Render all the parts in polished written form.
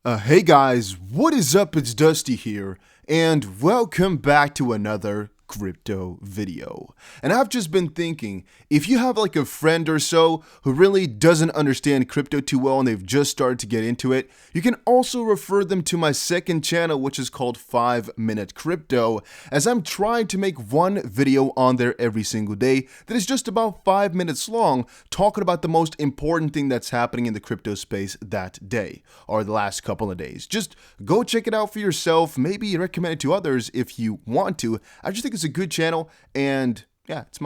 Hey guys, what is up? It's Dusty here, and welcome back to another crypto video. And I've just been thinking, if you have like a friend or so who really doesn't understand crypto too well and they've just started to get into it, you can also refer them to my second channel, which is called 5-Minute Crypto, as I'm trying to make one video on there every single day that is just about 5 minutes long, talking about the most important thing that's happening in the crypto space that day or the last couple of days. Just go check it out for yourself, maybe recommend it to others if you want to. I just think it's a good channel, and yeah, it's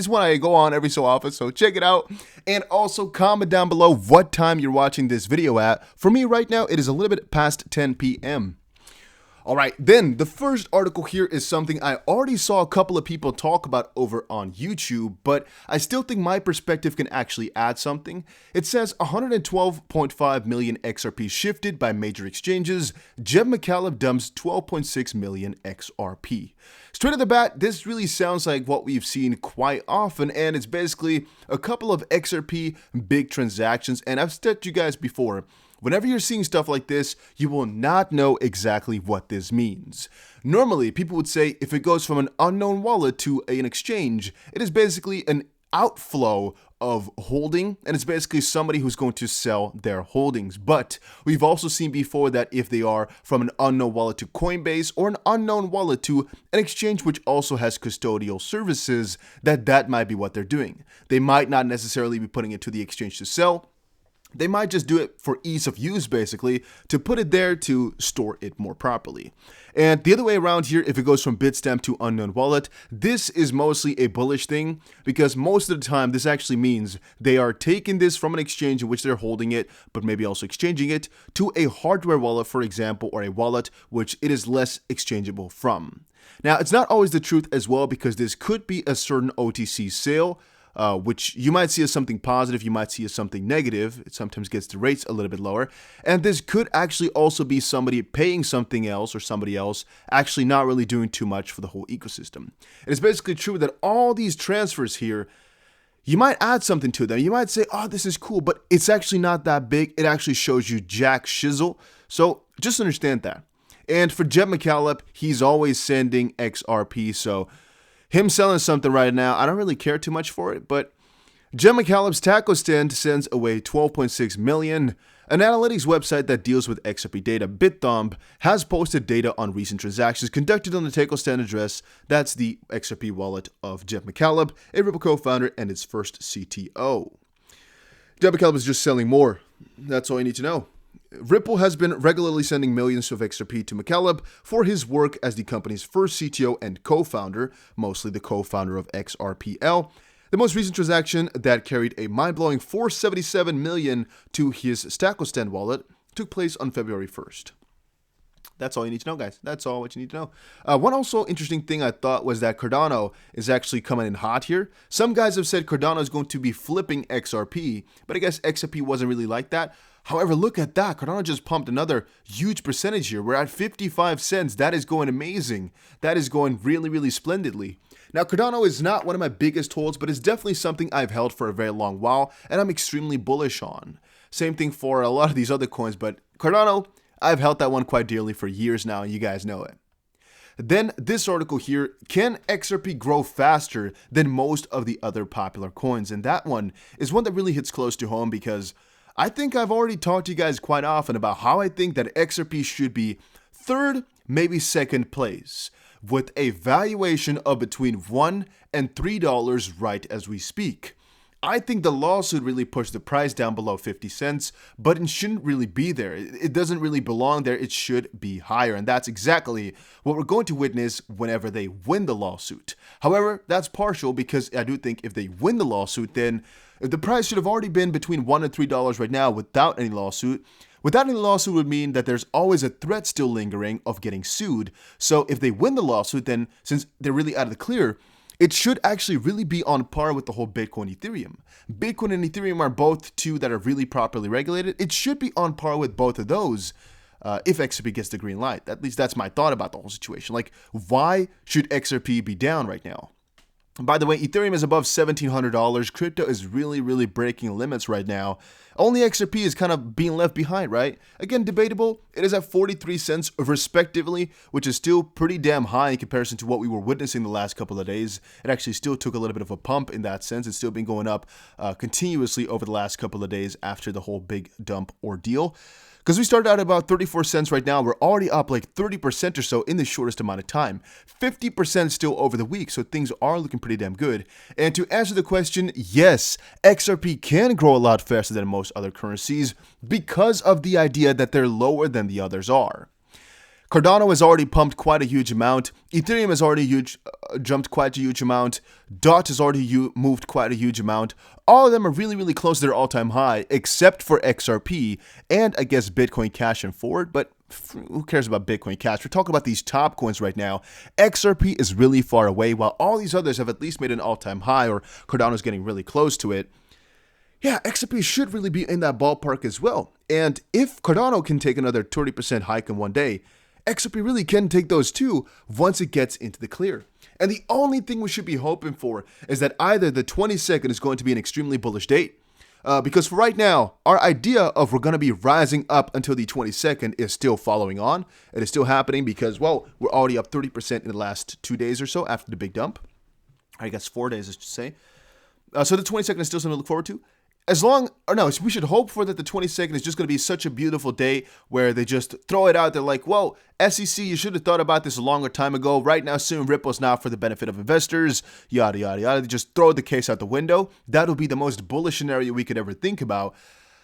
one I go on every so often, so check it out. And also comment down below what time you're watching this video at. For me right now, it is a little bit past 10 p.m. Alright, then the first article here is something I already saw a couple of people talk about over on YouTube, but I still think my perspective can actually add something. It says 112.5 million XRP shifted by major exchanges. Jeb McCaleb dumps 12.6 million XRP. Straight off the bat, this really sounds like what we've seen quite often, and it's basically a couple of XRP big transactions, and I've said to you guys before, whenever you're seeing stuff like this, you will not know exactly what this means. Normally, people would say if it goes from an unknown wallet to an exchange, it is basically an outflow of holding, and it's basically somebody who's going to sell their holdings. But we've also seen before that if they are from an unknown wallet to Coinbase or an unknown wallet to an exchange which also has custodial services, that might be what they're doing. They might not necessarily be putting it to the exchange to sell. They might just do it for ease of use, basically, to put it there to store it more properly. And the other way around here, if it goes from Bitstamp to unknown wallet, this is mostly a bullish thing, because most of the time this actually means they are taking this from an exchange in which they're holding it, but maybe also exchanging it, to a hardware wallet, for example, or a wallet which it is less exchangeable from. Now, it's not always the truth as well, because this could be a certain OTC sale, which you might see as something positive, you might see as something negative. It sometimes gets the rates a little bit lower. And this could actually also be somebody paying something else or somebody else actually not really doing too much for the whole ecosystem. It's basically true that all these transfers here, you might add something to them. You might say, oh, this is cool, but it's actually not that big. It actually shows you jack shizzle. So just understand that. And for Jeb McCaleb, he's always sending XRP, so him selling something right now, I don't really care too much for it, but Jeb McCaleb's taco stand sends away 12.6 million. An analytics website that deals with XRP data, BitThumb, has posted data on recent transactions conducted on the taco stand address. That's the XRP wallet of Jeb McCaleb, a Ripple co-founder and its first CTO. Jeb McCaleb is just selling more. That's all you need to know. Ripple has been regularly sending millions of XRP to McCaleb for his work as the company's first CTO and co-founder, mostly the co-founder of XRPL. The most recent transaction that carried a mind-blowing $477 million to his Stacklestand wallet took place on February 1st. That's all you need to know, guys. That's all what you need to know. One also interesting thing I thought was that Cardano is actually coming in hot here. Some guys have said Cardano is going to be flipping XRP, but I guess XRP wasn't really like that. However, look at that. Cardano just pumped another huge percentage here. We're at 55 cents. That is going amazing. That is going really, really splendidly. Now, Cardano is not one of my biggest holds, but it's definitely something I've held for a very long while, and I'm extremely bullish on. Same thing for a lot of these other coins, but Cardano, I've held that one quite dearly for years now, and you guys know it. Then this article here, can XRP grow faster than most of the other popular coins? And that one is one that really hits close to home, because I think I've already talked to you guys quite often about how I think that XRP should be third, maybe second place, with a valuation of between $1 and $3 right as we speak. I think the lawsuit really pushed the price down below 50 cents, but it shouldn't really be there. It doesn't really belong there. It should be higher, and that's exactly what we're going to witness whenever they win the lawsuit. However, that's partial, because I do think if they win the lawsuit, then the price should have already been between $1 and $3 right now without any lawsuit. Without any lawsuit would mean that there's always a threat still lingering of getting sued. So if they win the lawsuit, then since they're really out of the clear, it should actually really be on par with the whole Bitcoin Ethereum. Bitcoin and Ethereum are both two that are really properly regulated. It should be on par with both of those if XRP gets the green light. At least that's my thought about the whole situation. Like, why should XRP be down right now? By the way, Ethereum is above $1,700. Crypto is really breaking limits right now. Only XRP is kind of being left behind, right? Again, debatable. It is at 43 cents respectively, which is still pretty damn high in comparison to what we were witnessing the last couple of days. It actually still took a little bit of a pump in that sense. It's still been going up continuously over the last couple of days after the whole big dump ordeal. Because we started out at about 34 cents right now, we're already up like 30% or so in the shortest amount of time. 50% still over the week, so things are looking pretty damn good. And to answer the question, yes, XRP can grow a lot faster than most other currencies because of the idea that they're lower than the others are. Cardano has already pumped quite a huge amount. Ethereum has already jumped quite a huge amount. DOT has already moved quite a huge amount. All of them are really close to their all-time high, except for XRP and I guess Bitcoin Cash and Forward. But who cares about Bitcoin Cash? We're talking about these top coins right now. XRP is really far away, while all these others have at least made an all-time high, or Cardano's getting really close to it. Yeah, XRP should really be in that ballpark as well. And if Cardano can take another 30% hike in one day, XRP really can take those too once it gets into the clear. And the only thing we should be hoping for is that either the 22nd is going to be an extremely bullish date, because for right now, our idea of we're going to be rising up until the 22nd is still following on. It is still happening because, well, we're already up 30% in the last 2 days or so after the big dump. I guess 4 days, I should say. So the 22nd is still something to look forward to. We should hope for that the 22nd is just going to be such a beautiful day where they just throw it out there like, whoa, SEC, you should have thought about this a longer time ago. Right now, soon Ripple's now for the benefit of investors, yada, yada, yada. They just throw the case out the window. That'll be the most bullish scenario we could ever think about.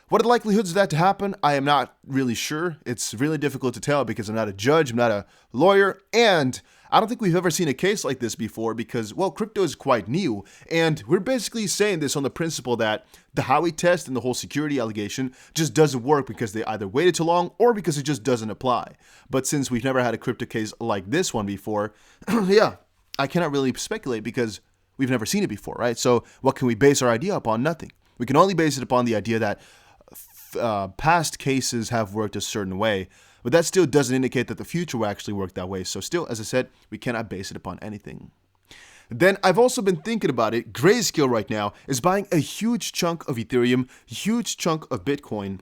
What are the likelihoods of that to happen? I am not really sure. It's really difficult to tell because I'm not a judge, I'm not a lawyer, and I don't think we've ever seen a case like this before because, well, crypto is quite new, and we're basically saying this on the principle that the Howey test and the whole security allegation just doesn't work because they either waited too long or because it just doesn't apply. But since we've never had a crypto case like this one before, yeah, I cannot really speculate because we've never seen it before, right? So what can we base our idea upon? Nothing. We can only base it upon the idea that past cases have worked a certain way, but that still doesn't indicate that the future will actually work that way. So still, as I said, we cannot base it upon anything. Then I've also been thinking about it. Grayscale right now is buying a huge chunk of Ethereum, huge chunk of Bitcoin,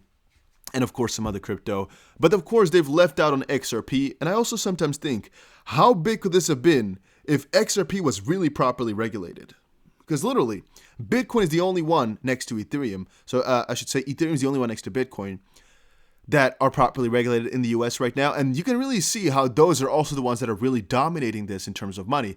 and of course some other crypto. But of course they've left out on XRP, and I also sometimes think, how big could this have been if XRP was really properly regulated? Because literally, Bitcoin is the only one next to Ethereum. So I should say Ethereum is the only one next to Bitcoin that are properly regulated in the US right now. And you can really see how those are also the ones that are really dominating this in terms of money.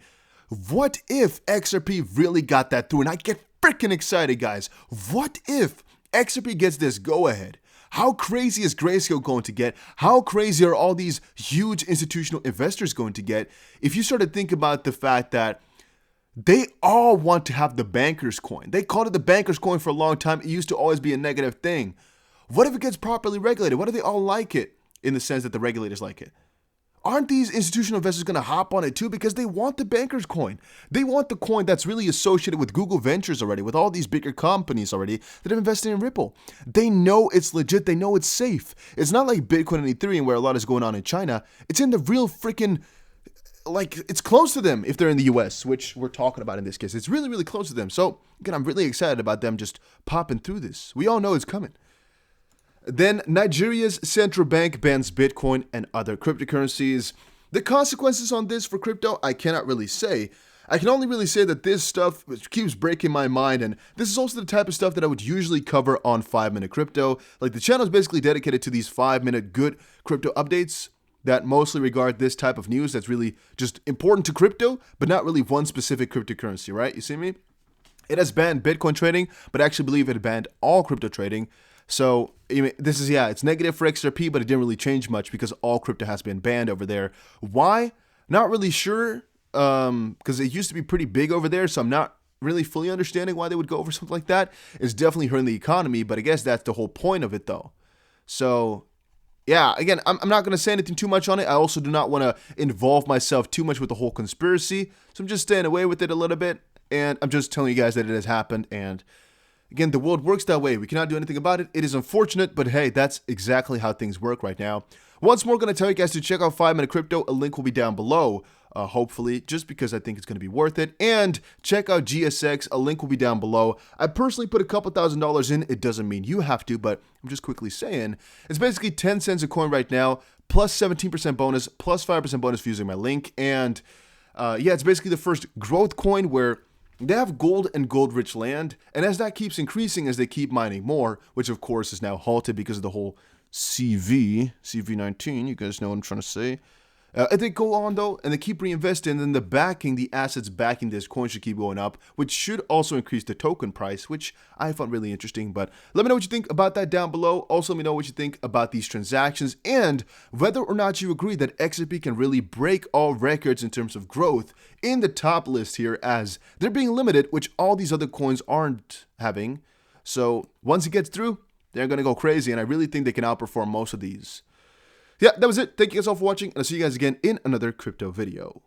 What if XRP really got that through? And I get freaking excited, guys. What if XRP gets this go-ahead? How crazy is Grayscale going to get? How crazy are all these huge institutional investors going to get? If you start to think about the fact that they all want to have the banker's coin. They called it the banker's coin for a long time. It used to always be a negative thing. What if it gets properly regulated? What if they all like it in the sense that the regulators like it? Aren't these institutional investors going to hop on it too? Because they want the banker's coin. They want the coin that's really associated with Google Ventures already, with all these bigger companies already that have invested in Ripple. They know it's legit. They know it's safe. It's not like Bitcoin and Ethereum where a lot is going on in China. It's in the real freaking... it's close to them if they're in the US, which we're talking about in this case. It's really close to them. So, again, I'm really excited about them just popping through this. We all know it's coming. Then, Nigeria's central bank bans Bitcoin and other cryptocurrencies. The consequences on this for crypto, I cannot really say. I can only really say that this stuff keeps breaking my mind, and this is also the type of stuff that I would usually cover on 5-Minute Crypto. Like, the channel is basically dedicated to these 5-minute good crypto updates that mostly regard this type of news that's really just important to crypto, but not really one specific cryptocurrency, right? You see me? It has banned Bitcoin trading, but I actually believe it banned all crypto trading. So this is, it's negative for XRP, but it didn't really change much because all crypto has been banned over there. Why? Not really sure, because it used to be pretty big over there, so I'm not really fully understanding why they would go over something like that. It's definitely hurting the economy, but I guess that's the whole point of it, though. So... yeah, again, I'm not going to say anything too much on it. I also do not want to involve myself too much with the whole conspiracy. So I'm just staying away with it a little bit. And I'm just telling you guys that it has happened. And again, the world works that way. We cannot do anything about it. It is unfortunate, but hey, that's exactly how things work right now. Once more, going to tell you guys to check out 5-Minute Crypto. A link will be down below. hopefully, just because I think it's going to be worth it. And check out GSX. A link will be down below. I personally put a couple $1,000s in. It doesn't mean you have to, but I'm just quickly saying. It's basically 10 cents a coin right now, plus 17% bonus, plus 5% bonus for using my link. And yeah, it's basically the first growth coin where they have gold and gold-rich land, and as that keeps increasing, as they keep mining more, which of course is now halted because of the whole CV19, you guys know what I'm trying to say. And they go on though, and they keep reinvesting, and then the assets backing this coin should keep going up, which should also increase the token price, which I found really interesting. But let me know what you think about that down below. Also, let me know what you think about these transactions, and whether or not you agree that XRP can really break all records in terms of growth in the top list here, as they're being limited, which all these other coins aren't having. So once it gets through, they're going to go crazy, and I really think they can outperform most of these. Yeah, that was it. Thank you guys all for watching, and I'll see you guys again in another crypto video.